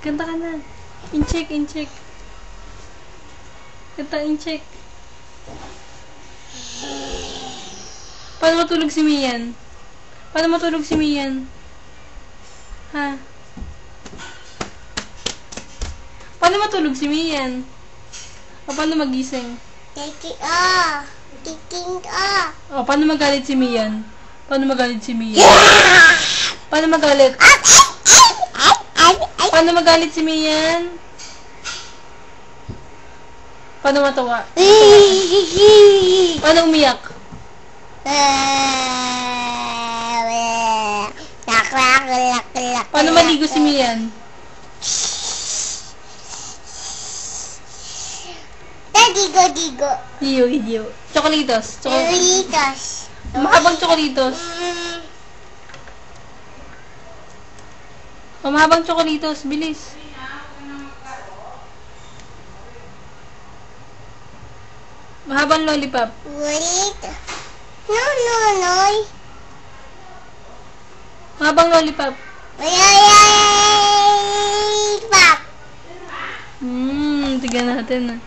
Kanta ka na. In-check, in-check. Kanta, in-check. Paano matulog si Mian? Paano matulog si Mian? Ha? Paano matulog si Mian? O paano magising? O, paano magalit si Mian? Paano magalit si Mian? Paano magalit? Paano magalit si Mian? Paano matawa? Paano umiyak? Paano maligo si Mian? Digo. Diyo. Chocolitos. Chocolitos. Mahabang chocolitos. Mahabang chocolitos. Bilis. Mahabang lollipop. No. Mahabang lollipop. Lollipop. Tignan natin.